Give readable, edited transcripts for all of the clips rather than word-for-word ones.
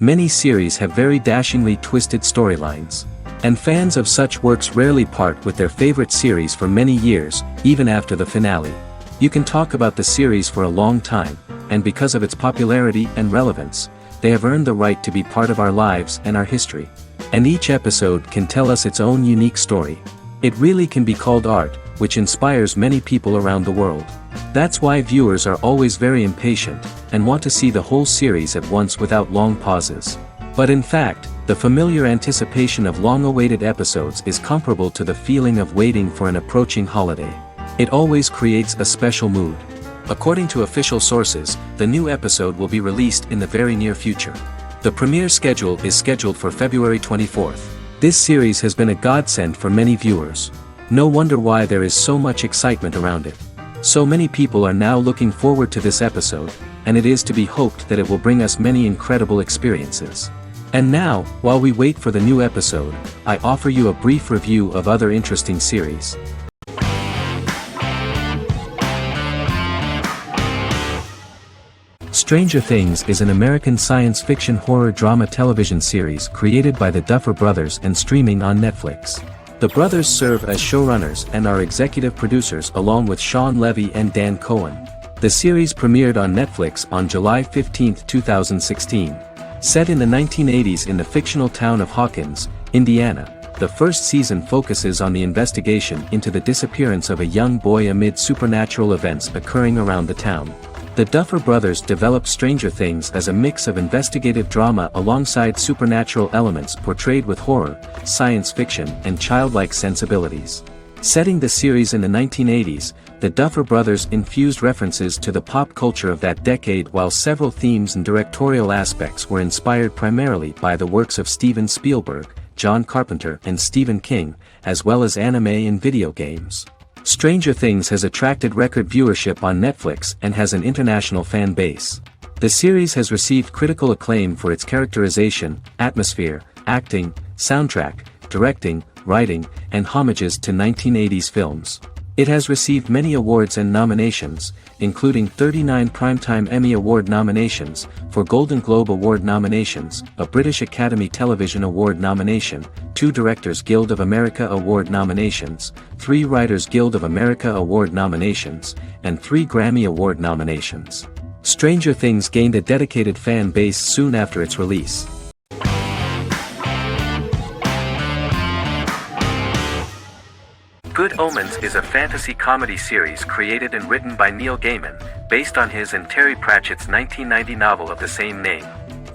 Many series have very dashingly twisted storylines. And fans of such works rarely part with their favorite series for many years, even after the finale. You can talk about the series for a long time, and because of its popularity and relevance, they have earned the right to be part of our lives and our history. And each episode can tell us its own unique story. It really can be called art, which inspires many people around the world. That's why viewers are always very impatient, and want to see the whole series at once without long pauses. But in fact, the familiar anticipation of long-awaited episodes is comparable to the feeling of waiting for an approaching holiday. It always creates a special mood. According to official sources, the new episode will be released in the very near future. The premiere schedule is scheduled for February 24th. This series has been a godsend for many viewers. No wonder why there is so much excitement around it. So many people are now looking forward to this episode, and it is to be hoped that it will bring us many incredible experiences. And now, while we wait for the new episode, I offer you a brief review of other interesting series. Stranger Things is an American science fiction horror drama television series created by the Duffer Brothers and streaming on Netflix. The brothers serve as showrunners and are executive producers along with Sean Levy and Dan Cohen. The series premiered on Netflix on July 15, 2016. Set in the 1980s in the fictional town of Hawkins, Indiana, the first season focuses on the investigation into the disappearance of a young boy amid supernatural events occurring around the town. The Duffer Brothers developed Stranger Things as a mix of investigative drama alongside supernatural elements portrayed with horror, science fiction, and childlike sensibilities. Setting the series in the 1980s, the Duffer Brothers infused references to the pop culture of that decade, while several themes and directorial aspects were inspired primarily by the works of Steven Spielberg, John Carpenter, and Stephen King, as well as anime and video games. Stranger Things has attracted record viewership on Netflix and has an international fan base. The series has received critical acclaim for its characterization, atmosphere, acting, soundtrack, directing, writing, and homages to 1980s films. It has received many awards and nominations, including 39 Primetime Emmy Award nominations, 4 Golden Globe Award nominations, a British Academy Television Award nomination, 2 Directors Guild of America Award nominations, 3 Writers Guild of America Award nominations, and 3 Grammy Award nominations. Stranger Things gained a dedicated fan base soon after its release. Good Omens is a fantasy comedy series created and written by Neil Gaiman, based on his and Terry Pratchett's 1990 novel of the same name.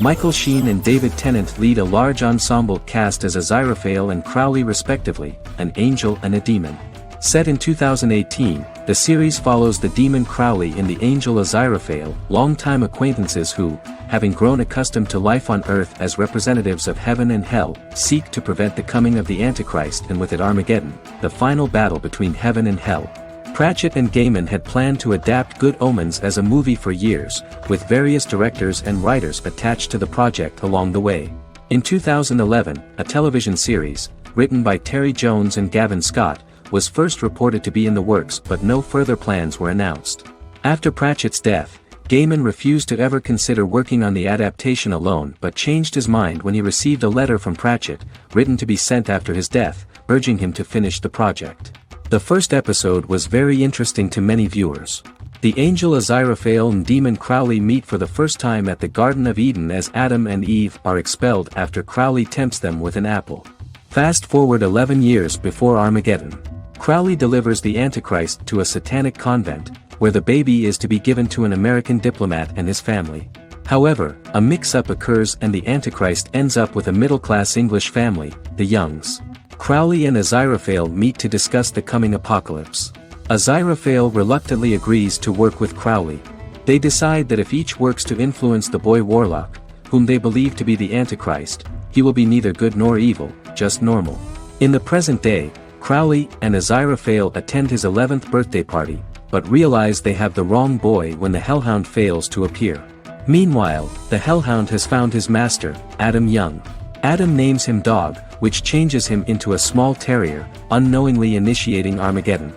Michael Sheen and David Tennant lead a large ensemble cast as Aziraphale and Crowley respectively, an angel and a demon. Set in 2018, the series follows the demon Crowley and the angel Aziraphale, longtime acquaintances who, having grown accustomed to life on Earth as representatives of heaven and hell, seek to prevent the coming of the Antichrist and with it Armageddon, the final battle between heaven and hell. Pratchett and Gaiman had planned to adapt Good Omens as a movie for years, with various directors and writers attached to the project along the way. In 2011, a television series, written by Terry Jones and Gavin Scott, was first reported to be in the works, but no further plans were announced. After Pratchett's death, Gaiman refused to ever consider working on the adaptation alone, but changed his mind when he received a letter from Pratchett, written to be sent after his death, urging him to finish the project. The first episode was very interesting to many viewers. The angel Aziraphale and demon Crowley meet for the first time at the Garden of Eden as Adam and Eve are expelled after Crowley tempts them with an apple. Fast forward 11 years before Armageddon. Crowley delivers the Antichrist to a satanic convent, where the baby is to be given to an American diplomat and his family. However, a mix-up occurs and the Antichrist ends up with a middle-class English family, the Youngs. Crowley and Aziraphale meet to discuss the coming apocalypse. Aziraphale reluctantly agrees to work with Crowley. They decide that if each works to influence the boy Warlock, whom they believe to be the Antichrist, he will be neither good nor evil, just normal. In the present day, Crowley and Aziraphale attend his 11th birthday party, but realize they have the wrong boy when the Hellhound fails to appear. Meanwhile, the Hellhound has found his master, Adam Young. Adam names him Dog, which changes him into a small terrier, unknowingly initiating Armageddon.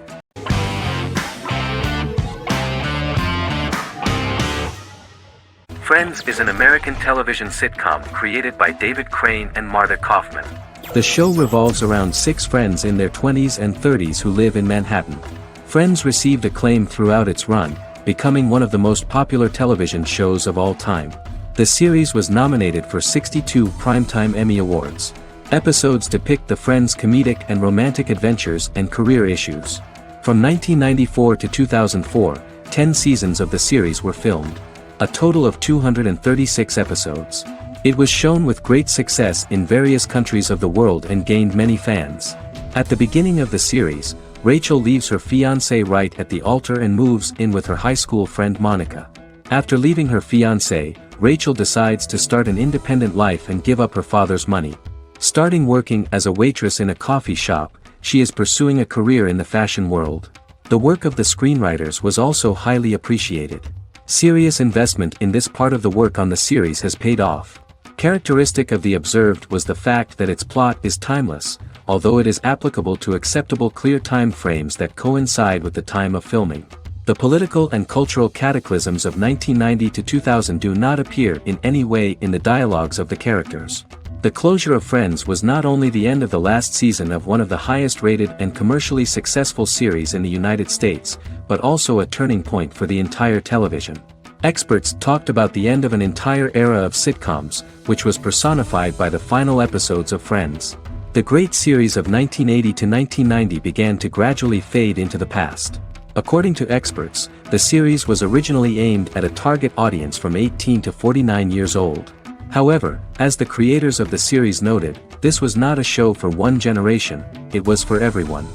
Friends is an American television sitcom created by David Crane and Martha Kaufman. The show revolves around 6 friends in their 20s and 30s who live in Manhattan. Friends received acclaim throughout its run, becoming one of the most popular television shows of all time. The series was nominated for 62 Primetime Emmy Awards. Episodes depict the Friends' comedic and romantic adventures and career issues. From 1994 to 2004, 10 seasons of the series were filmed. A total of 236 episodes. It was shown with great success in various countries of the world and gained many fans. At the beginning of the series, Rachel leaves her fiancé right at the altar and moves in with her high school friend Monica. After leaving her fiancé, Rachel decides to start an independent life and give up her father's money. Starting working as a waitress in a coffee shop, she is pursuing a career in the fashion world. The work of the screenwriters was also highly appreciated. Serious investment in this part of the work on the series has paid off. Characteristic of The Observed was the fact that its plot is timeless, although it is applicable to acceptable clear time frames that coincide with the time of filming. The political and cultural cataclysms of 1990 to 2000 do not appear in any way in the dialogues of the characters. The closure of Friends was not only the end of the last season of one of the highest-rated and commercially successful series in the United States, but also a turning point for the entire television. Experts talked about the end of an entire era of sitcoms, which was personified by the final episodes of Friends. The great series of 1980 to 1990 began to gradually fade into the past. According to experts, the series was originally aimed at a target audience from 18 to 49 years old. However, as the creators of the series noted, this was not a show for one generation, it was for everyone.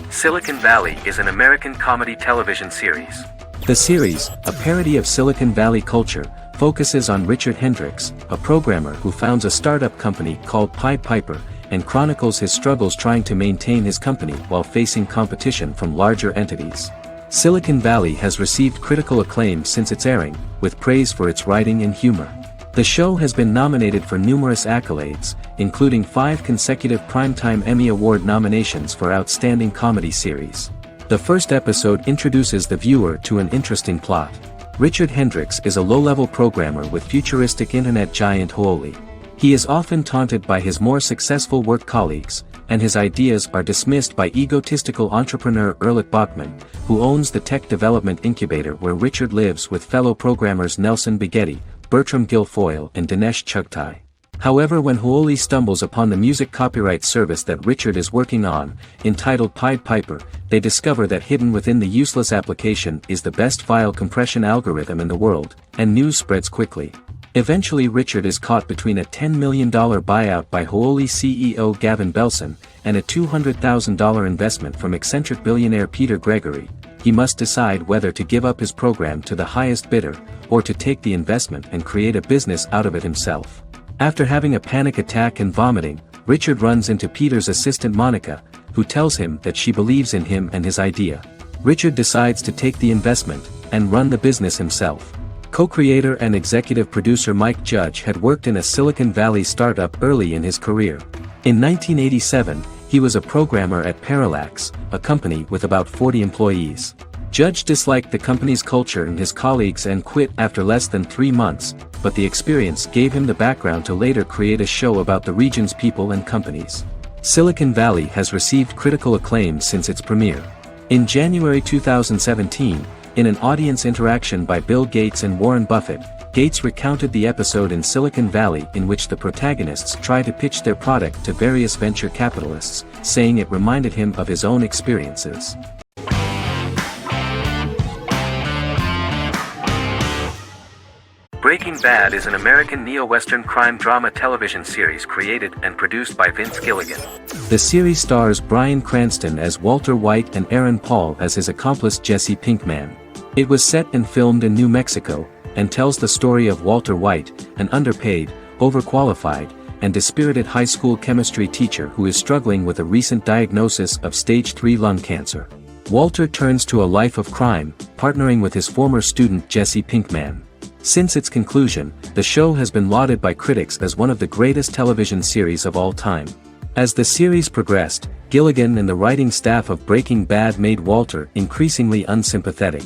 Silicon Valley is an American comedy television series. The series, a parody of Silicon Valley culture, focuses on Richard Hendricks, a programmer who founds a startup company called Pied Piper, and chronicles his struggles trying to maintain his company while facing competition from larger entities. Silicon Valley has received critical acclaim since its airing, with praise for its writing and humor. The show has been nominated for numerous accolades, including 5 consecutive Primetime Emmy Award nominations for Outstanding Comedy Series. The first episode introduces the viewer to an interesting plot. Richard Hendricks is a low-level programmer with futuristic internet giant Huawei. He is often taunted by his more successful work colleagues, and his ideas are dismissed by egotistical entrepreneur Erlich Bachman, who owns the tech development incubator where Richard lives with fellow programmers Nelson Bighetti, Bertram Guilfoyle and Dinesh Chugtai. However, when Huawei stumbles upon the music copyright service that Richard is working on, entitled Pied Piper, they discover that hidden within the useless application is the best file compression algorithm in the world, and news spreads quickly. Eventually Richard is caught between a $10 million buyout by Huawei CEO Gavin Belson, and a $200,000 investment from eccentric billionaire Peter Gregory. He must decide whether to give up his program to the highest bidder, or to take the investment and create a business out of it himself. After having a panic attack and vomiting, Richard runs into Peter's assistant Monica, who tells him that she believes in him and his idea. Richard decides to take the investment, and run the business himself. Co-creator and executive producer Mike Judge had worked in a Silicon Valley startup early in his career. In 1987, he was a programmer at Parallax, a company with about 40 employees. Judge disliked the company's culture and his colleagues and quit after less than 3 months, but the experience gave him the background to later create a show about the region's people and companies. Silicon Valley has received critical acclaim since its premiere. In January 2017, in an audience interaction by Bill Gates and Warren Buffett, Gates recounted the episode in Silicon Valley in which the protagonists try to pitch their product to various venture capitalists, saying it reminded him of his own experiences. Breaking Bad is an American neo-Western crime drama television series created and produced by Vince Gilligan. The series stars Bryan Cranston as Walter White and Aaron Paul as his accomplice Jesse Pinkman. It was set and filmed in New Mexico, and tells the story of Walter White, an underpaid, overqualified, and dispirited high school chemistry teacher who is struggling with a recent diagnosis of stage 3 lung cancer. Walter turns to a life of crime, partnering with his former student Jesse Pinkman. Since its conclusion, the show has been lauded by critics as one of the greatest television series of all time. As the series progressed, Gilligan and the writing staff of Breaking Bad made Walter increasingly unsympathetic.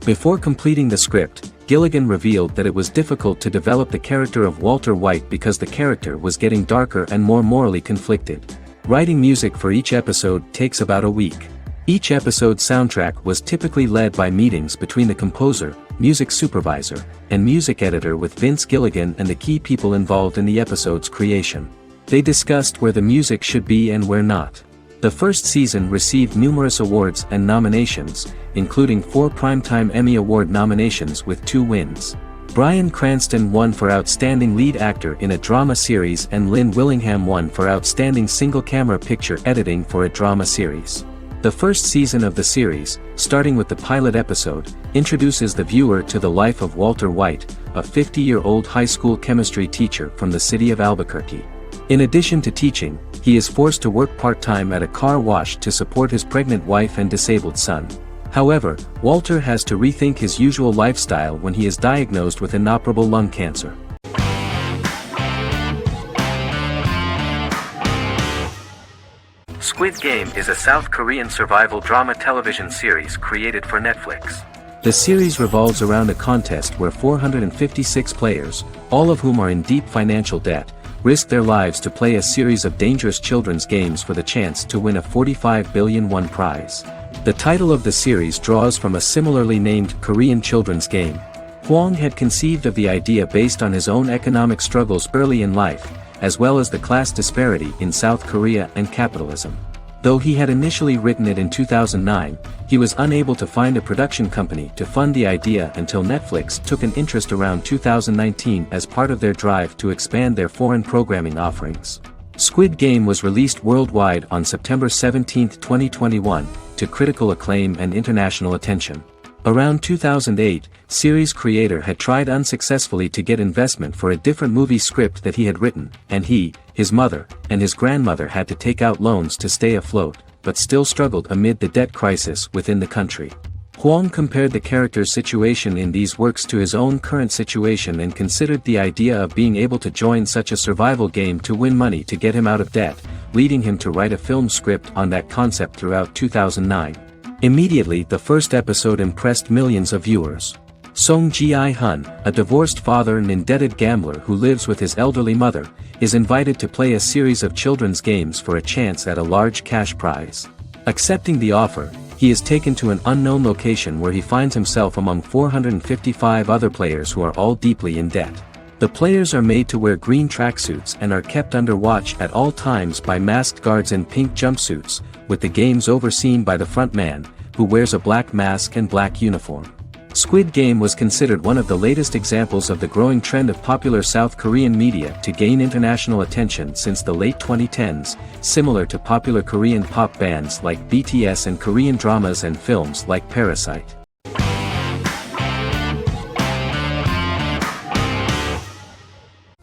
Before completing the script, Gilligan revealed that it was difficult to develop the character of Walter White because the character was getting darker and more morally conflicted. Writing music for each episode takes about a week. Each episode's soundtrack was typically led by meetings between the composer, music supervisor, and music editor with Vince Gilligan and the key people involved in the episode's creation. They discussed where the music should be and where not. The first season received numerous awards and nominations, including 4 Primetime Emmy Award nominations with 2 wins. Bryan Cranston won for Outstanding Lead Actor in a Drama Series and Lynn Willingham won for Outstanding Single-Camera Picture Editing for a Drama Series. The first season of the series, starting with the pilot episode, introduces the viewer to the life of Walter White, a 50-year-old high school chemistry teacher from the city of Albuquerque. In addition to teaching, he is forced to work part-time at a car wash to support his pregnant wife and disabled son. However, Walter has to rethink his usual lifestyle when he is diagnosed with inoperable lung cancer. Squid Game is a South Korean survival drama television series created for Netflix. The series revolves around a contest where 456 players, all of whom are in deep financial debt, risk their lives to play a series of dangerous children's games for the chance to win a 45 billion won prize. The title of the series draws from a similarly named Korean children's game. Hwang had conceived of the idea based on his own economic struggles early in life, as well as the class disparity in South Korea and capitalism. Though he had initially written it in 2009, he was unable to find a production company to fund the idea until Netflix took an interest around 2019 as part of their drive to expand their foreign programming offerings. Squid Game was released worldwide on September 17, 2021, to critical acclaim and international attention. Around 2008, series creator had tried unsuccessfully to get investment for a different movie script that he had written, and he, his mother, and his grandmother had to take out loans to stay afloat, but still struggled amid the debt crisis within the country. Hwang compared the character's situation in these works to his own current situation and considered the idea of being able to join such a survival game to win money to get him out of debt, leading him to write a film script on that concept throughout 2009. Immediately the first episode impressed millions of viewers. Song Ji-hun, a divorced father and indebted gambler who lives with his elderly mother, is invited to play a series of children's games for a chance at a large cash prize. Accepting the offer, he is taken to an unknown location where he finds himself among 455 other players who are all deeply in debt. The players are made to wear green tracksuits and are kept under watch at all times by masked guards in pink jumpsuits, with the games overseen by the front man, who wears a black mask and black uniform. Squid Game was considered one of the latest examples of the growing trend of popular South Korean media to gain international attention since the late 2010s, similar to popular Korean pop bands like BTS and Korean dramas and films like Parasite.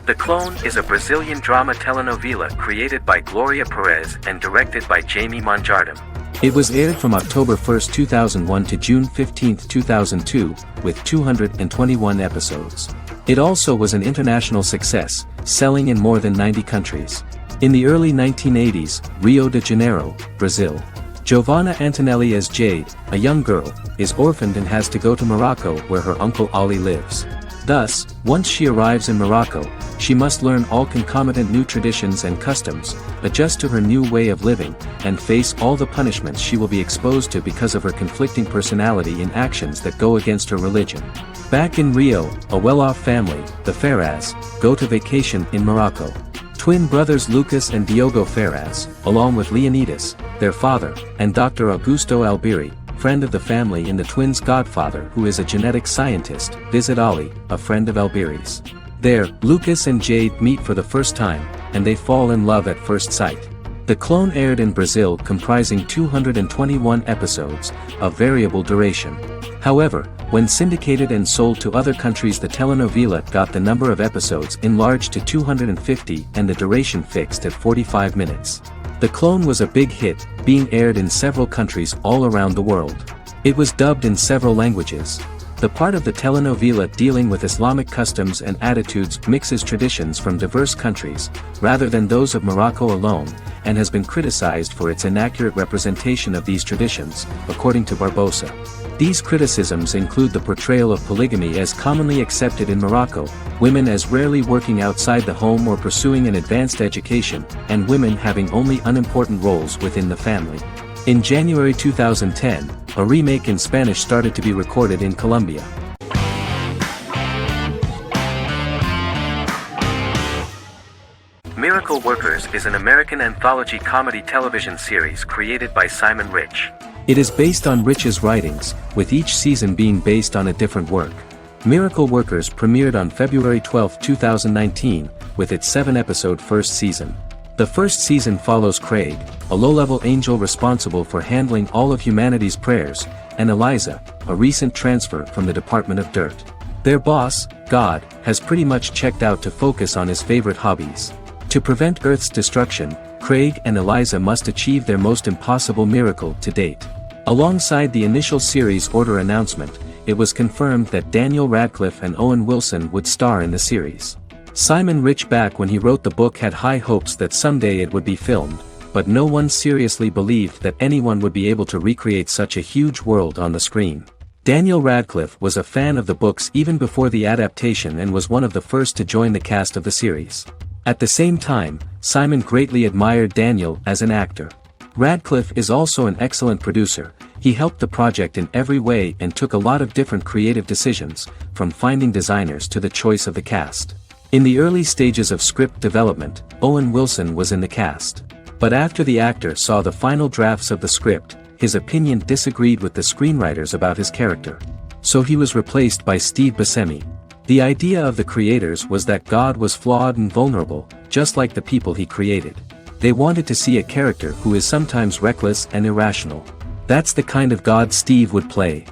The Clone is a Brazilian drama telenovela created by Gloria Perez and directed by Jamie Monjardim. It was aired from October 1, 2001 to June 15, 2002, with 221 episodes. It also was an international success, selling in more than 90 countries. In the early 1980s, Rio de Janeiro, Brazil. Giovanna Antonelli as Jade, a young girl, is orphaned and has to go to Morocco where her uncle Ali lives. Thus, once she arrives in Morocco, she must learn all concomitant new traditions and customs, adjust to her new way of living, and face all the punishments she will be exposed to because of her conflicting personality in actions that go against her religion. Back in Rio, a well-off family, the Ferraz, go to vacation in Morocco. Twin brothers Lucas and Diogo Ferraz, along with Leonidas, their father, and Dr. Augusto Albiri, friend of the family and the twins' godfather who is a genetic scientist, visit Ali, a friend of Albiri's. There, Lucas and Jade meet for the first time, and they fall in love at first sight. The Clone aired in Brazil comprising 221 episodes, of variable duration. However, when syndicated and sold to other countries, the telenovela got the number of episodes enlarged to 250 and the duration fixed at 45 minutes. The Clone was a big hit, being aired in several countries all around the world. It was dubbed in several languages. The part of the telenovela dealing with Islamic customs and attitudes mixes traditions from diverse countries, rather than those of Morocco alone, and has been criticized for its inaccurate representation of these traditions, according to Barbosa. These criticisms include the portrayal of polygamy as commonly accepted in Morocco, women as rarely working outside the home or pursuing an advanced education, and women having only unimportant roles within the family. In January 2010, a remake in Spanish started to be recorded in Colombia. Miracle Workers is an American anthology comedy television series created by Simon Rich. It is based on Rich's writings, with each season being based on a different work. Miracle Workers premiered on February 12, 2019, with its 7-episode first season. The first season follows Craig, a low-level angel responsible for handling all of humanity's prayers, and Eliza, a recent transfer from the Department of Dirt. Their boss, God, has pretty much checked out to focus on his favorite hobbies. To prevent Earth's destruction, Craig and Eliza must achieve their most impossible miracle to date. Alongside the initial series order announcement, it was confirmed that Daniel Radcliffe and Owen Wilson would star in the series. Simon Rich back when he wrote the book had high hopes that someday it would be filmed, but no one seriously believed that anyone would be able to recreate such a huge world on the screen. Daniel Radcliffe was a fan of the books even before the adaptation and was one of the first to join the cast of the series. At the same time, Simon greatly admired Daniel as an actor. Radcliffe is also an excellent producer. He helped the project in every way and took a lot of different creative decisions, from finding designers to the choice of the cast. In the early stages of script development, Owen Wilson was in the cast. But after the actor saw the final drafts of the script, his opinion disagreed with the screenwriters about his character. So he was replaced by Steve Buscemi. The idea of the creators was that God was flawed and vulnerable, just like the people he created. They wanted to see a character who is sometimes reckless and irrational. That's the kind of God Steve would play.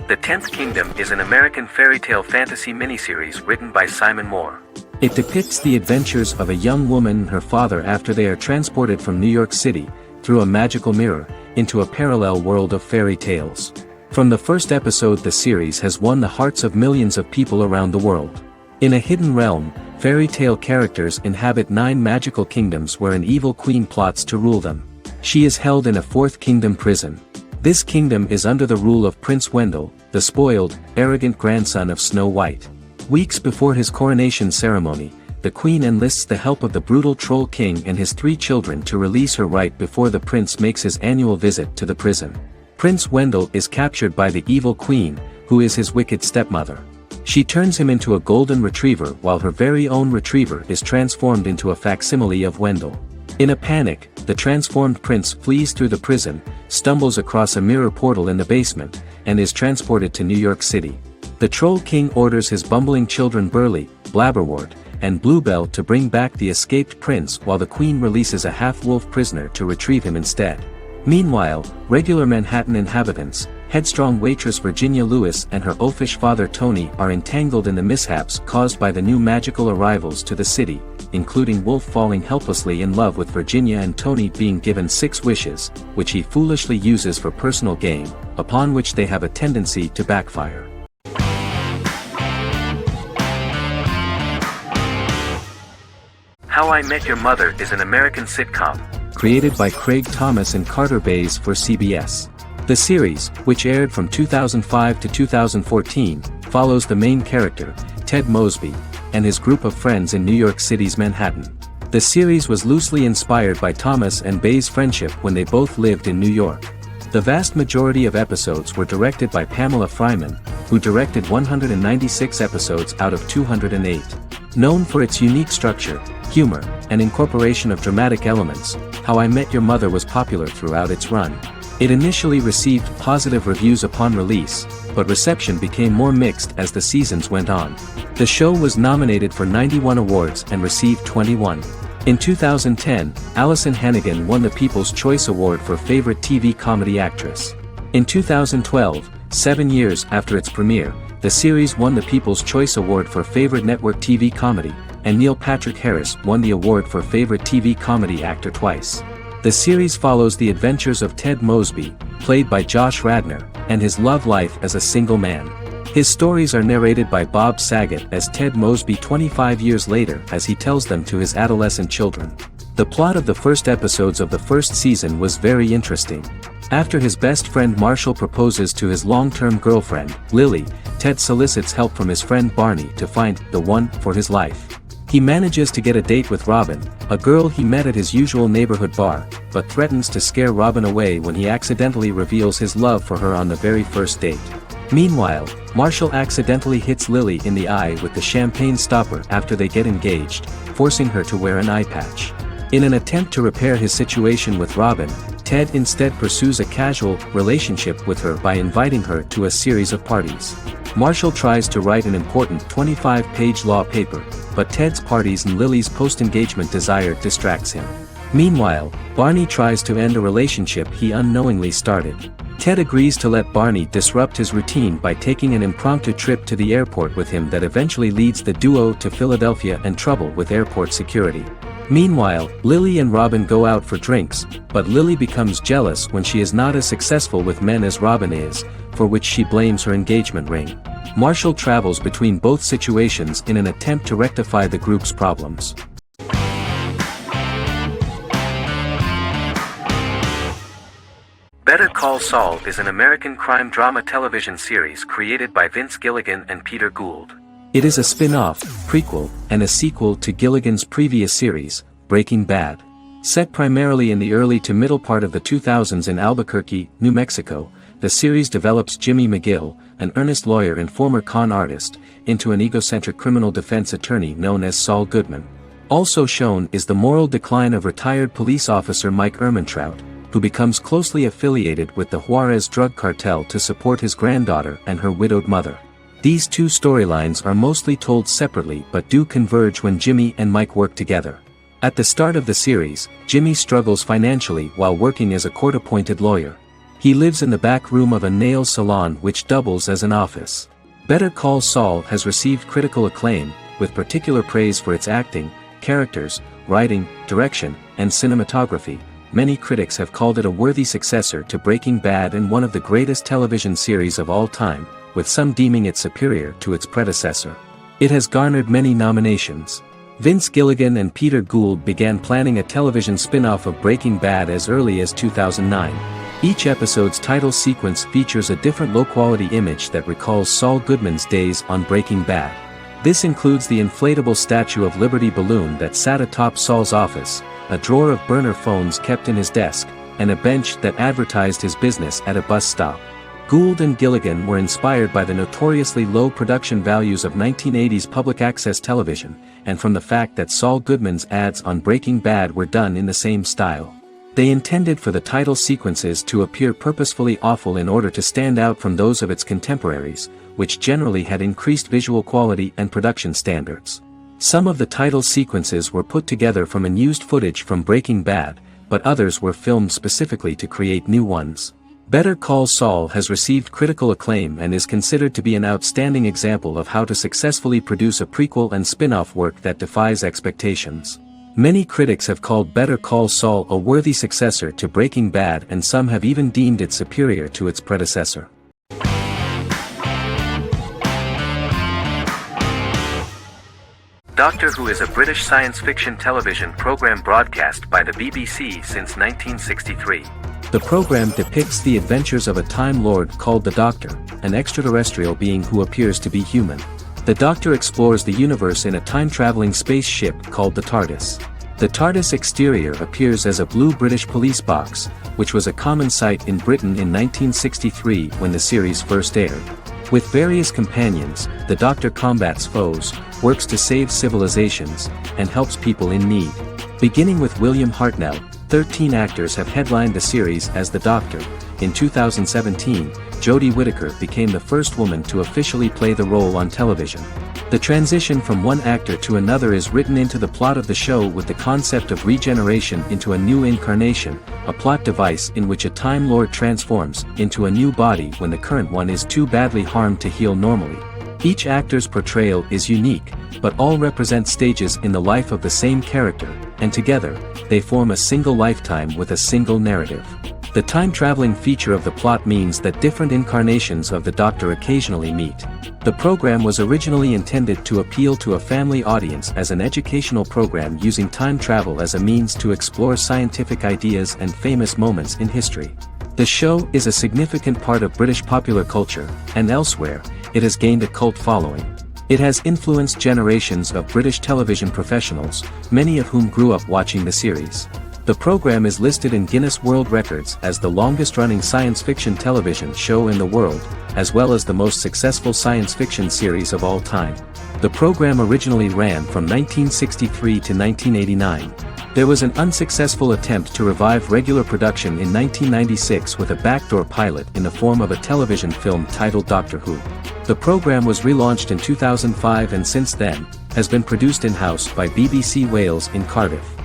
The 10th Kingdom is an American fairy tale fantasy miniseries written by Simon Moore. It depicts the adventures of a young woman and her father after they are transported from New York City, through a magical mirror, into a parallel world of fairy tales. From the first episode, the series has won the hearts of millions of people around the world. In a hidden realm, fairy tale characters inhabit 9 magical kingdoms where an evil queen plots to rule them. She is held in a 4th kingdom prison. This kingdom is under the rule of Prince Wendell, the spoiled, arrogant grandson of Snow White. Weeks before his coronation ceremony, the queen enlists the help of the brutal Troll King and his 3 children to release her right before the prince makes his annual visit to the prison. Prince Wendell is captured by the evil queen, who is his wicked stepmother. She turns him into a golden retriever while her very own retriever is transformed into a facsimile of Wendell. In a panic, the transformed prince flees through the prison, stumbles across a mirror portal in the basement, and is transported to New York City. The Troll King orders his bumbling children Burly, Blabberwort, and Bluebell to bring back the escaped prince while the queen releases a half-wolf prisoner to retrieve him instead. Meanwhile, regular Manhattan inhabitants, headstrong waitress Virginia Lewis and her oafish father Tony are entangled in the mishaps caused by the new magical arrivals to the city, including Wolf falling helplessly in love with Virginia and Tony being given 6 wishes, which he foolishly uses for personal gain, upon which they have a tendency to backfire. How I Met Your Mother is an American sitcom. Created by Craig Thomas and Carter Bays for CBS. The series, which aired from 2005 to 2014, follows the main character, Ted Mosby, and his group of friends in New York City's Manhattan. The series was loosely inspired by Thomas and Bays' friendship when they both lived in New York. The vast majority of episodes were directed by Pamela Fryman, who directed 196 episodes out of 208. Known for its unique structure, humor, and incorporation of dramatic elements, How I Met Your Mother was popular throughout its run. It initially received positive reviews upon release, but reception became more mixed as the seasons went on. The show was nominated for 91 awards and received 21. In 2010, Allison Hannigan won the People's Choice Award for Favorite TV Comedy Actress. In 2012, 7 years after its premiere, the series won the People's Choice Award for Favorite Network TV Comedy, and Neil Patrick Harris won the award for Favorite TV Comedy Actor twice. The series follows the adventures of Ted Mosby, played by Josh Radnor, and his love life as a single man. His stories are narrated by Bob Saget as Ted Mosby 25 years later as he tells them to his adolescent children. The plot of the first episodes of the first season was very interesting. After his best friend Marshall proposes to his long-term girlfriend, Lily, Ted solicits help from his friend Barney to find the one for his life. He manages to get a date with Robin, a girl he met at his usual neighborhood bar, but threatens to scare Robin away when he accidentally reveals his love for her on the very first date. Meanwhile, Marshall accidentally hits Lily in the eye with the champagne stopper after they get engaged, forcing her to wear an eye patch. In an attempt to repair his situation with Robin, Ted instead pursues a casual relationship with her by inviting her to a series of parties. Marshall tries to write an important 25-page law paper, but Ted's parties and Lily's post-engagement desire distracts him. Meanwhile, Barney tries to end a relationship he unknowingly started. Ted agrees to let Barney disrupt his routine by taking an impromptu trip to the airport with him that eventually leads the duo to Philadelphia and trouble with airport security. Meanwhile, Lily and Robin go out for drinks, but Lily becomes jealous when she is not as successful with men as Robin is, for which she blames her engagement ring. Marshall travels between both situations in an attempt to rectify the group's problems. Better Call Saul is an American crime drama television series created by Vince Gilligan and Peter Gould. It is a spin-off, prequel, and a sequel to Gilligan's previous series, Breaking Bad. Set primarily in the early to middle part of the 2000s in Albuquerque, New Mexico, the series develops Jimmy McGill, an earnest lawyer and former con artist, into an egocentric criminal defense attorney known as Saul Goodman. Also shown is the moral decline of retired police officer Mike Ehrmantraut, who becomes closely affiliated with the Juarez drug cartel to support his granddaughter and her widowed mother. These two storylines are mostly told separately but do converge when Jimmy and Mike work together. At the start of the series, Jimmy struggles financially while working as a court-appointed lawyer. He lives in the back room of a nail salon which doubles as an office. Better Call Saul has received critical acclaim, with particular praise for its acting, characters, writing, direction, and cinematography. Many critics have called it a worthy successor to Breaking Bad and one of the greatest television series of all time, with some deeming it superior to its predecessor. It has garnered many nominations. Vince Gilligan and Peter Gould began planning a television spin-off of Breaking Bad as early as 2009. Each episode's title sequence features a different low-quality image that recalls Saul Goodman's days on Breaking Bad. This includes the inflatable Statue of Liberty balloon that sat atop Saul's office, a drawer of burner phones kept in his desk, and a bench that advertised his business at a bus stop. Gould and Gilligan were inspired by the notoriously low production values of 1980s public access television, and from the fact that Saul Goodman's ads on Breaking Bad were done in the same style. They intended for the title sequences to appear purposefully awful in order to stand out from those of its contemporaries, which generally had increased visual quality and production standards. Some of the title sequences were put together from unused footage from Breaking Bad, but others were filmed specifically to create new ones. Better Call Saul has received critical acclaim and is considered to be an outstanding example of how to successfully produce a prequel and spin-off work that defies expectations. Many critics have called Better Call Saul a worthy successor to Breaking Bad, and some have even deemed it superior to its predecessor. Doctor Who is a British science fiction television program broadcast by the BBC since 1963. The program depicts the adventures of a Time Lord called the Doctor, an extraterrestrial being who appears to be human. The Doctor explores the universe in a time-traveling spaceship called the TARDIS. The TARDIS exterior appears as a blue British police box, which was a common sight in Britain in 1963 when the series first aired. With various companions, the Doctor combats foes, works to save civilizations, and helps people in need. Beginning with William Hartnell, 13 actors have headlined the series as the Doctor. In 2017, Jodie Whittaker became the first woman to officially play the role on television. The transition from one actor to another is written into the plot of the show with the concept of regeneration into a new incarnation, a plot device in which a Time Lord transforms into a new body when the current one is too badly harmed to heal normally. Each actor's portrayal is unique, but all represent stages in the life of the same character, and together, they form a single lifetime with a single narrative. The time-traveling feature of the plot means that different incarnations of the Doctor occasionally meet. The program was originally intended to appeal to a family audience as an educational program using time travel as a means to explore scientific ideas and famous moments in history. The show is a significant part of British popular culture, and elsewhere, it has gained a cult following. It has influenced generations of British television professionals, many of whom grew up watching the series. The program is listed in Guinness World Records as the longest-running science fiction television show in the world, as well as the most successful science fiction series of all time. The program originally ran from 1963 to 1989. There was an unsuccessful attempt to revive regular production in 1996 with a backdoor pilot in the form of a television film titled Doctor Who. The program was relaunched in 2005 and since then, has been produced in-house by BBC Wales in Cardiff.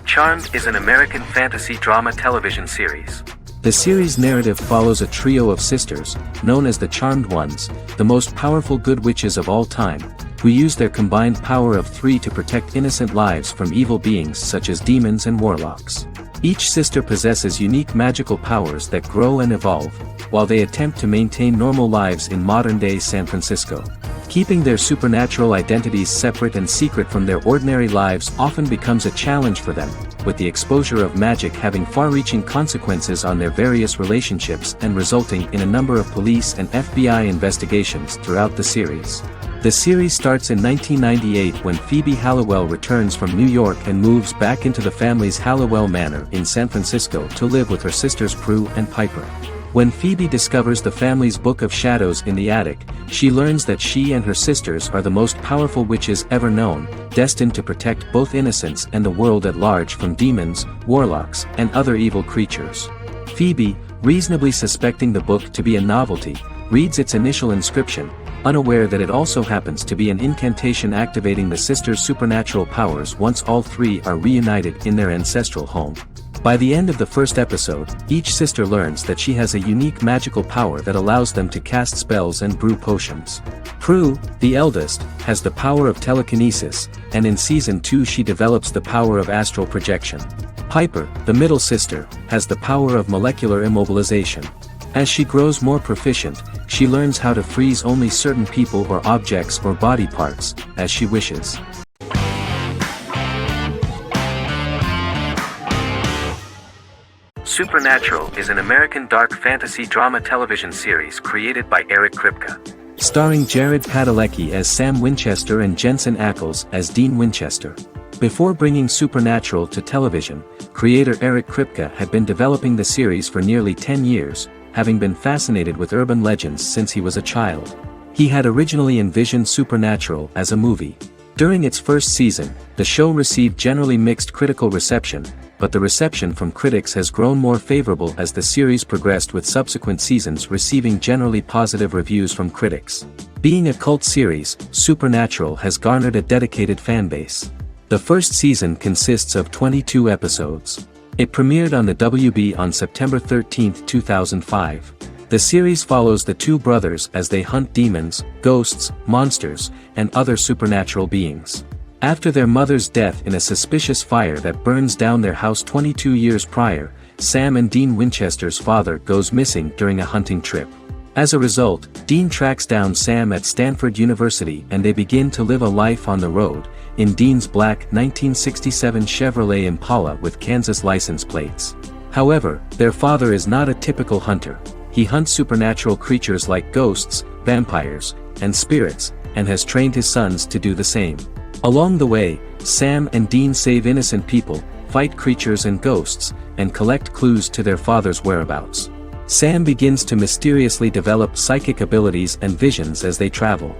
Charmed is an American fantasy drama television series. The series' narrative follows a trio of sisters, known as the Charmed Ones, the most powerful good witches of all time, who use their combined power of 3 to protect innocent lives from evil beings such as demons and warlocks. Each sister possesses unique magical powers that grow and evolve, while they attempt to maintain normal lives in modern-day San Francisco. Keeping their supernatural identities separate and secret from their ordinary lives often becomes a challenge for them, with the exposure of magic having far-reaching consequences on their various relationships and resulting in a number of police and FBI investigations throughout the series. The series starts in 1998 when Phoebe Halliwell returns from New York and moves back into the family's Halliwell Manor in San Francisco to live with her sisters Prue and Piper. When Phoebe discovers the family's Book of Shadows in the attic, she learns that she and her sisters are the most powerful witches ever known, destined to protect both innocents and the world at large from demons, warlocks, and other evil creatures. Phoebe, reasonably suspecting the book to be a novelty, reads its initial inscription, unaware that it also happens to be an incantation activating the sisters' supernatural powers once all three are reunited in their ancestral home. By the end of the first episode, each sister learns that she has a unique magical power that allows them to cast spells and brew potions. Prue, the eldest, has the power of telekinesis, and in Season 2 she develops the power of astral projection. Piper, the middle sister, has the power of molecular immobilization. As she grows more proficient, she learns how to freeze only certain people or objects or body parts, as she wishes. Supernatural is an American dark fantasy drama television series created by Eric Kripke. Starring Jared Padalecki as Sam Winchester and Jensen Ackles as Dean Winchester. Before bringing Supernatural to television, creator Eric Kripke had been developing the series for nearly 10 years, having been fascinated with urban legends since he was a child. He had originally envisioned Supernatural as a movie. During its first season, the show received generally mixed critical reception, but the reception from critics has grown more favorable as the series progressed with subsequent seasons receiving generally positive reviews from critics. Being a cult series, Supernatural has garnered a dedicated fanbase. The first season consists of 22 episodes. It premiered on the WB on September 13, 2005. The series follows the two brothers as they hunt demons, ghosts, monsters, and other supernatural beings. After their mother's death in a suspicious fire that burns down their house 22 years prior, Sam and Dean Winchester's father goes missing during a hunting trip. As a result, Dean tracks down Sam at Stanford University and they begin to live a life on the road, in Dean's black 1967 Chevrolet Impala with Kansas license plates. However, their father is not a typical hunter. He hunts supernatural creatures like ghosts, vampires, and spirits, and has trained his sons to do the same. Along the way, Sam and Dean save innocent people, fight creatures and ghosts, and collect clues to their father's whereabouts. Sam begins to mysteriously develop psychic abilities and visions as they travel.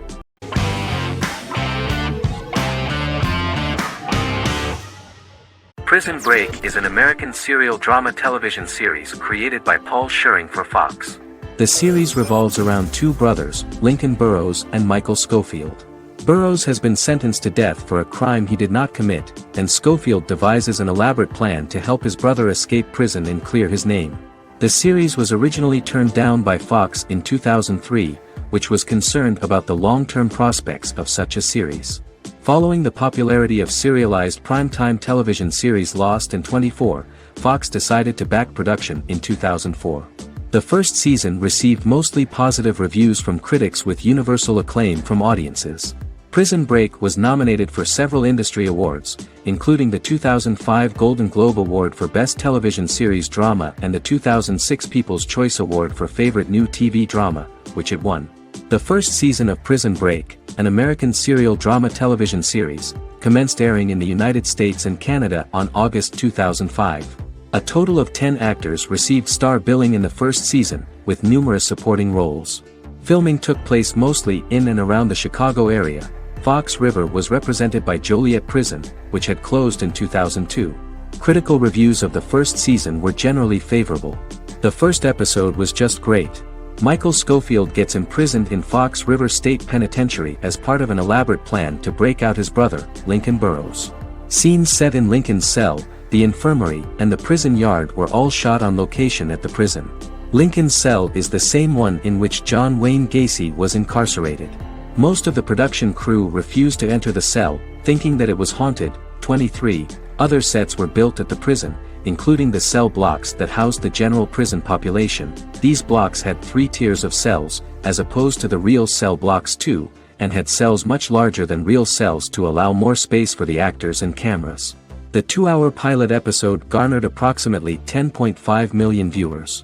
Prison Break is an American serial drama television series created by Paul Schering for Fox. The series revolves around two brothers, Lincoln Burrows and Michael Schofield. Burrows has been sentenced to death for a crime he did not commit, and Schofield devises an elaborate plan to help his brother escape prison and clear his name. The series was originally turned down by Fox in 2003, which was concerned about the long-term prospects of such a series. Following the popularity of serialized primetime television series Lost and 24, Fox decided to back production in 2004. The first season received mostly positive reviews from critics with universal acclaim from audiences. Prison Break was nominated for several industry awards, including the 2005 Golden Globe Award for Best Television Series Drama and the 2006 People's Choice Award for Favorite New TV Drama, which it won. The first season of Prison Break, an American serial drama television series, commenced airing in the United States and Canada on August 2005. A total of 10 actors received star billing in the first season, with numerous supporting roles. Filming took place mostly in and around the Chicago area. Fox River was represented by Joliet Prison, which had closed in 2002. Critical reviews of the first season were generally favorable. The first episode was just great. Michael Scofield gets imprisoned in Fox River State Penitentiary as part of an elaborate plan to break out his brother, Lincoln Burrows. Scenes set in Lincoln's cell, the infirmary, and the prison yard were all shot on location at the prison. Lincoln's cell is the same one in which John Wayne Gacy was incarcerated. Most of the production crew refused to enter the cell, thinking that it was haunted. 23 other sets were built at the prison, including the cell blocks that housed the general prison population. These blocks had 3 tiers of cells, as opposed to the real cell blocks 2, and had cells much larger than real cells to allow more space for the actors and cameras. The 2-hour pilot episode garnered approximately 10.5 million viewers.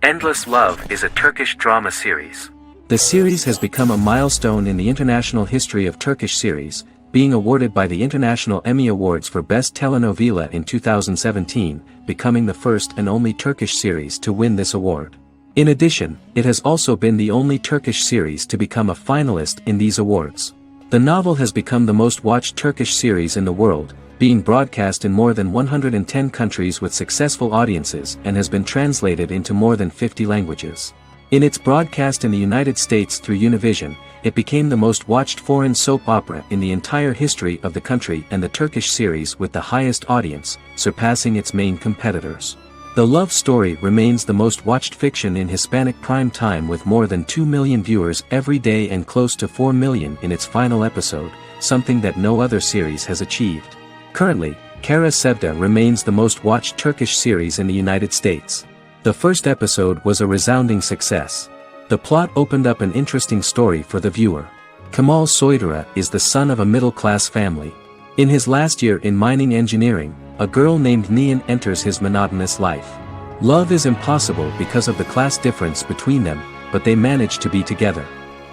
Endless Love is a Turkish drama series. The series has become a milestone in the international history of Turkish series, being awarded by the International Emmy Awards for Best Telenovela in 2017, becoming the first and only Turkish series to win this award. In addition, it has also been the only Turkish series to become a finalist in these awards. The novel has become the most watched Turkish series in the world, being broadcast in more than 110 countries with successful audiences and has been translated into more than 50 languages. In its broadcast in the United States through Univision, it became the most watched foreign soap opera in the entire history of the country and the Turkish series with the highest audience, surpassing its main competitors. The love story remains the most watched fiction in Hispanic prime time with more than 2 million viewers every day and close to 4 million in its final episode, something that no other series has achieved. Currently, Kara Sevda remains the most watched Turkish series in the United States. The first episode was a resounding success. The plot opened up an interesting story for the viewer. Kemal Soydura is the son of a middle-class family. In his last year in mining engineering, a girl named Nihan enters his monotonous life. Love is impossible because of the class difference between them, but they manage to be together.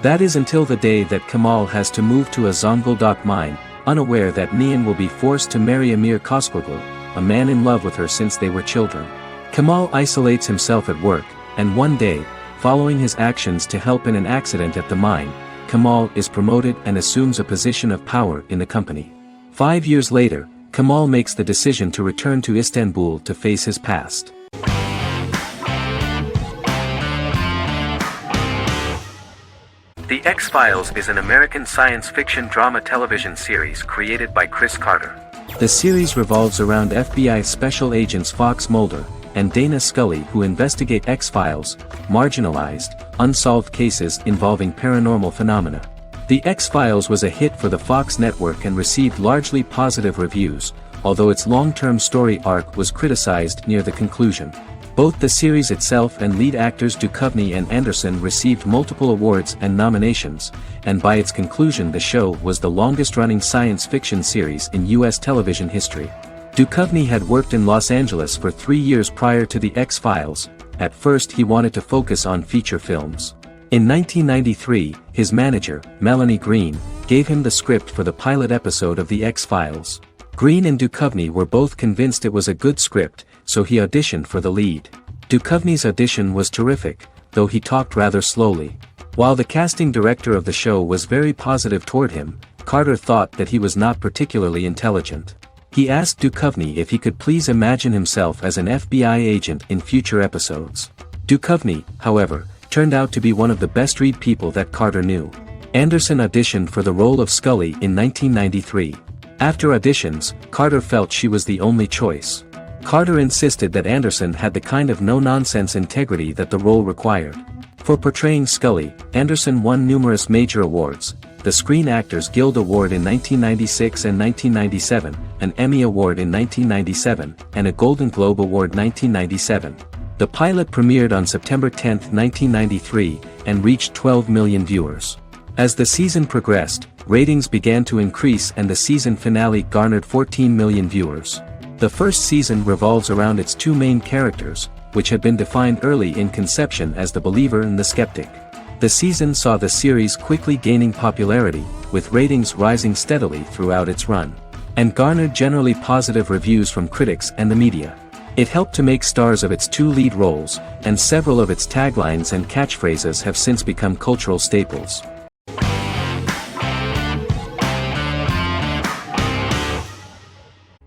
That is until the day that Kemal has to move to a Zonguldak mine, unaware that Nihan will be forced to marry Amir Koskoglu, a man in love with her since they were children. Kemal isolates himself at work, and one day, following his actions to help in an accident at the mine, Kemal is promoted and assumes a position of power in the company. 5 years later, Kemal makes the decision to return to Istanbul to face his past. The X-Files is an American science fiction drama television series created by Chris Carter. The series revolves around FBI special agents Fox Mulder and Dana Scully who investigate X-Files, marginalized, unsolved cases involving paranormal phenomena. The X-Files was a hit for the Fox network and received largely positive reviews, although its long-term story arc was criticized near the conclusion. Both the series itself and lead actors Duchovny and Anderson received multiple awards and nominations, and by its conclusion the show was the longest-running science fiction series in U.S. television history. Duchovny had worked in Los Angeles for 3 years prior to The X-Files. At first he wanted to focus on feature films. In 1993, his manager, Melanie Green, gave him the script for the pilot episode of The X-Files. Green and Duchovny were both convinced it was a good script, so he auditioned for the lead. Duchovny's audition was terrific, though he talked rather slowly. While the casting director of the show was very positive toward him, Carter thought that he was not particularly intelligent. He asked Duchovny if he could please imagine himself as an FBI agent in future episodes. Duchovny, however, turned out to be one of the best-read people that Carter knew. Anderson auditioned for the role of Scully in 1993. After auditions, Carter felt she was the only choice. Carter insisted that Anderson had the kind of no-nonsense integrity that the role required. For portraying Scully, Anderson won numerous major awards: the Screen Actors Guild Award in 1996 and 1997, an Emmy Award in 1997, and a Golden Globe Award 1997. The pilot premiered on September 10, 1993, and reached 12 million viewers. As the season progressed, ratings began to increase and the season finale garnered 14 million viewers. The first season revolves around its two main characters, which had been defined early in conception as the believer and the skeptic. The season saw the series quickly gaining popularity, with ratings rising steadily throughout its run, and garnered generally positive reviews from critics and the media. It helped to make stars of its two lead roles, and several of its taglines and catchphrases have since become cultural staples.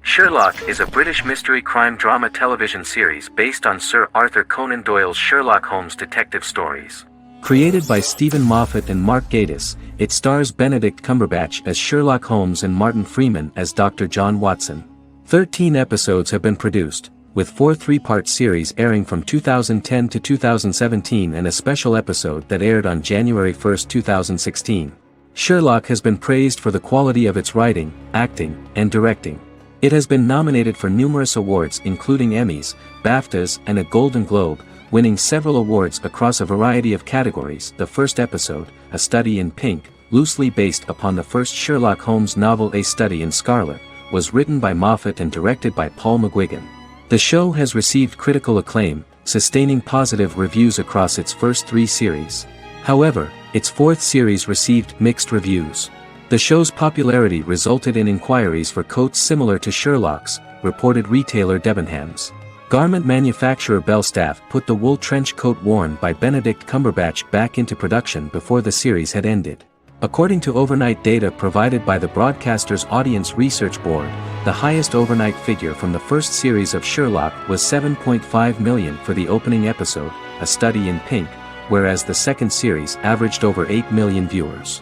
Sherlock is a British mystery crime drama television series based on Sir Arthur Conan Doyle's Sherlock Holmes detective stories. Created by Stephen Moffat and Mark Gatiss, it stars Benedict Cumberbatch as Sherlock Holmes and Martin Freeman as Dr. John Watson. 13 episodes have been produced, with 4 three-part series airing from 2010 to 2017 and a special episode that aired on January 1, 2016. Sherlock has been praised for the quality of its writing, acting, and directing. It has been nominated for numerous awards including Emmys, BAFTAs, and a Golden Globe, winning several awards across a variety of categories. The first episode, A Study in Pink, loosely based upon the first Sherlock Holmes novel A Study in Scarlet, was written by Moffat and directed by Paul McGuigan. The show has received critical acclaim, sustaining positive reviews across its first 3 series. However, its fourth series received mixed reviews. The show's popularity resulted in inquiries for coats similar to Sherlock's, reported retailer Debenhams. Garment manufacturer Belstaff put the wool trench coat worn by Benedict Cumberbatch back into production before the series had ended. According to overnight data provided by the broadcaster's Audience Research Board, the highest overnight figure from the first series of Sherlock was 7.5 million for the opening episode, A Study in Pink, whereas the second series averaged over 8 million viewers.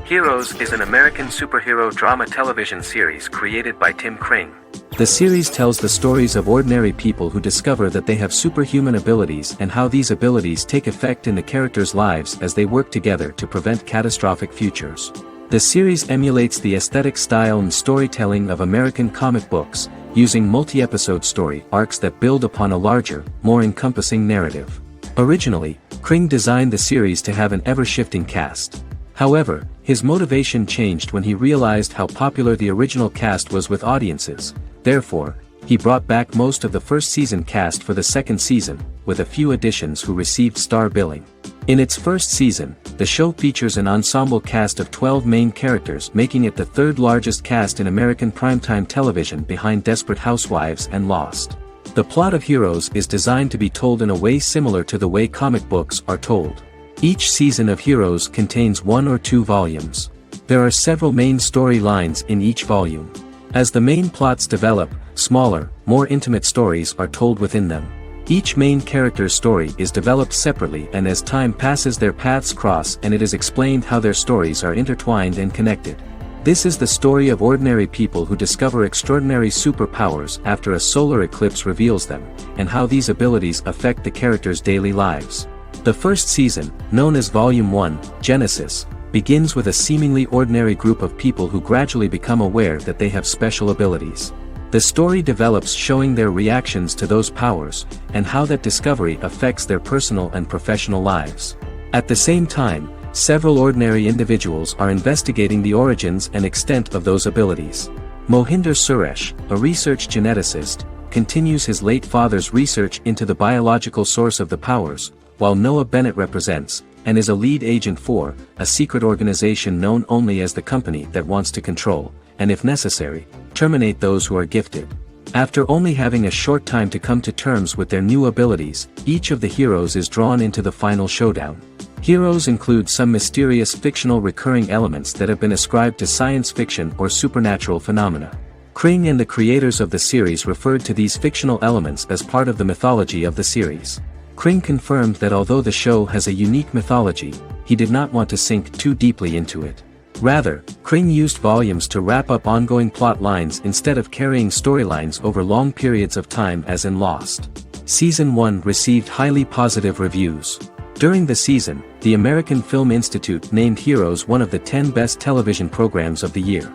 Heroes is an American superhero drama television series created by Tim Kring. The series tells the stories of ordinary people who discover that they have superhuman abilities and how these abilities take effect in the characters' lives as they work together to prevent catastrophic futures. The series emulates the aesthetic style and storytelling of American comic books, using multi-episode story arcs that build upon a larger, more encompassing narrative. Originally, Kring designed the series to have an ever-shifting cast. However, his motivation changed when he realized how popular the original cast was with audiences. Therefore, he brought back most of the first season cast for the second season, with a few additions who received star billing. In its first season, the show features an ensemble cast of 12 main characters, making it the third largest cast in American primetime television behind Desperate Housewives and Lost. The plot of Heroes is designed to be told in a way similar to the way comic books are told. Each season of Heroes contains 1 or 2 volumes. There are several main storylines in each volume. As the main plots develop, smaller, more intimate stories are told within them. Each main character's story is developed separately, and as time passes their paths cross and it is explained how their stories are intertwined and connected. This is the story of ordinary people who discover extraordinary superpowers after a solar eclipse reveals them, and how these abilities affect the characters' daily lives. The first season, known as Volume 1, Genesis, begins with a seemingly ordinary group of people who gradually become aware that they have special abilities. The story develops showing their reactions to those powers, and how that discovery affects their personal and professional lives. At the same time, several ordinary individuals are investigating the origins and extent of those abilities. Mohinder Suresh, a research geneticist, continues his late father's research into the biological source of the powers, while Noah Bennett represents, and is a lead agent for, a secret organization known only as the company that wants to control, and if necessary, terminate those who are gifted. After only having a short time to come to terms with their new abilities, each of the heroes is drawn into the final showdown. Heroes include some mysterious fictional recurring elements that have been ascribed to science fiction or supernatural phenomena. Kring and the creators of the series referred to these fictional elements as part of the mythology of the series. Kring confirmed that although the show has a unique mythology, he did not want to sink too deeply into it. Rather, Crane used volumes to wrap up ongoing plot lines instead of carrying storylines over long periods of time as in Lost. Season 1 received highly positive reviews. During the season, the American Film Institute named Heroes one of the 10 best television programs of the year.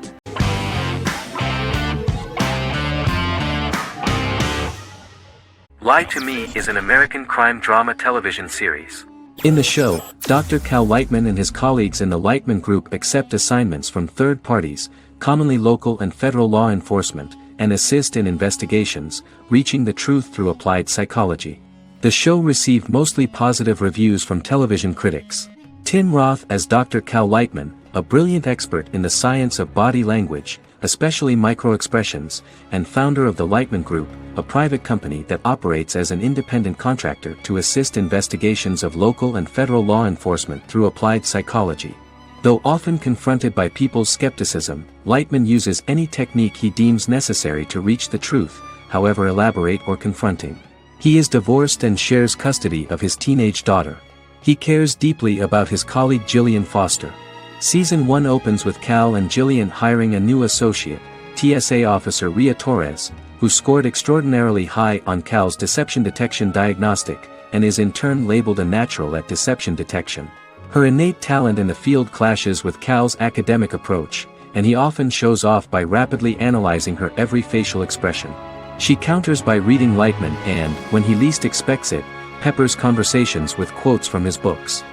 Lie to Me is an American crime drama television series. In the show, Dr. Cal Lightman and his colleagues in the Lightman Group accept assignments from third parties, commonly local and federal law enforcement, and assist in investigations, reaching the truth through applied psychology. The show received mostly positive reviews from television critics. Tim Roth as Dr. Cal Lightman, a brilliant expert in the science of body language, especially microexpressions, and founder of the Lightman Group, a private company that operates as an independent contractor to assist investigations of local and federal law enforcement through applied psychology. Though often confronted by people's skepticism, Lightman uses any technique he deems necessary to reach the truth, however elaborate or confronting. He is divorced and shares custody of his teenage daughter. He cares deeply about his colleague Jillian Foster. Season 1 opens with Cal and Jillian hiring a new associate, TSA officer Rhea Torres, who scored extraordinarily high on Cal's deception detection diagnostic, and is in turn labeled a natural at deception detection. Her innate talent in the field clashes with Cal's academic approach, and he often shows off by rapidly analyzing her every facial expression. She counters by reading Lightman and, when he least expects it, peppers conversations with quotes from his books.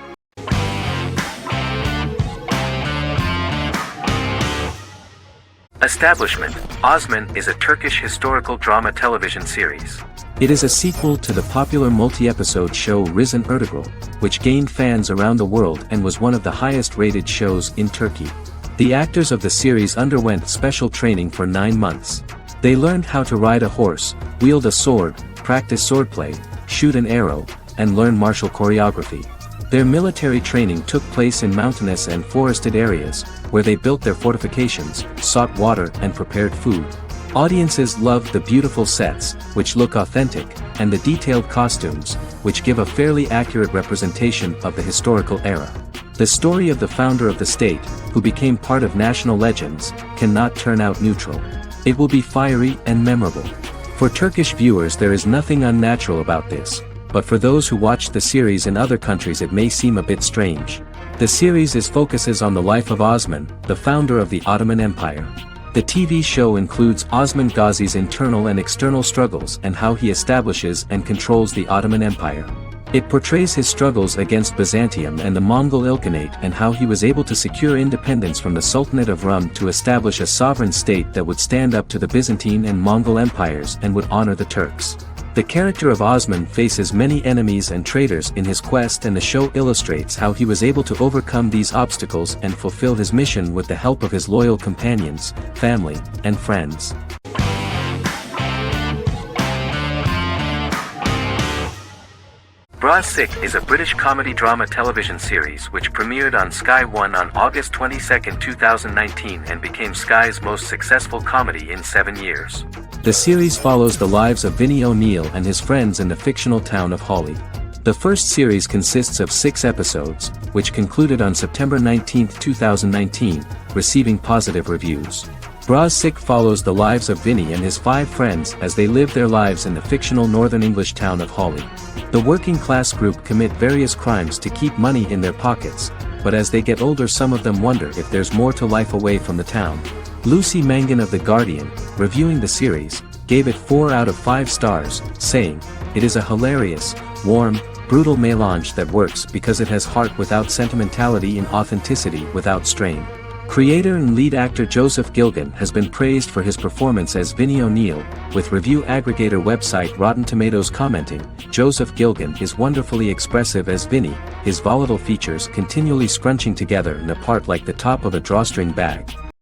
Establishment: Osman is a Turkish historical drama television series. It is a sequel to the popular multi-episode show Risen Ertugrul, which gained fans around the world and was one of the highest-rated shows in Turkey. The actors of the series underwent special training for 9 months. They learned how to ride a horse, wield a sword, practice swordplay, shoot an arrow, and learn martial choreography. Their military training took place in mountainous and forested areas, where they built their fortifications, sought water and prepared food. Audiences loved the beautiful sets, which look authentic, and the detailed costumes, which give a fairly accurate representation of the historical era. The story of the founder of the state, who became part of national legends, cannot turn out neutral. It will be fiery and memorable. For Turkish viewers there is nothing unnatural about this, but for those who watch the series in other countries it may seem a bit strange. The series focuses on the life of Osman, the founder of the Ottoman Empire. The TV show includes Osman Ghazi's internal and external struggles and how he establishes and controls the Ottoman Empire. It portrays his struggles against Byzantium and the Mongol Ilkhanate and how he was able to secure independence from the Sultanate of Rum to establish a sovereign state that would stand up to the Byzantine and Mongol empires and would honor the Turks. The character of Osman faces many enemies and traitors in his quest, and the show illustrates how he was able to overcome these obstacles and fulfill his mission with the help of his loyal companions, family, and friends. Bras Sick is a British comedy drama television series which premiered on Sky One on August 22, 2019 and became Sky's most successful comedy in 7 years. The series follows the lives of Vinnie O'Neill and his friends in the fictional town of Hawley. The first series consists of 6 episodes, which concluded on September 19, 2019, receiving positive reviews. Bras Sick follows the lives of Vinnie and his 5 friends as they live their lives in the fictional Northern English town of Hawley. The working class group commit various crimes to keep money in their pockets, but as they get older some of them wonder if there's more to life away from the town. Lucy Mangan of The Guardian, reviewing the series, gave it 4 out of 5 stars, saying, "It is a hilarious, warm, brutal melange that works because it has heart without sentimentality and authenticity without strain." Creator and lead actor Joseph Gilgun has been praised for his performance as Vinnie O'Neill, with review aggregator website Rotten Tomatoes commenting, "Joseph Gilgun is wonderfully expressive as Vinnie, his volatile features continually scrunching together and apart like the top of a drawstring bag,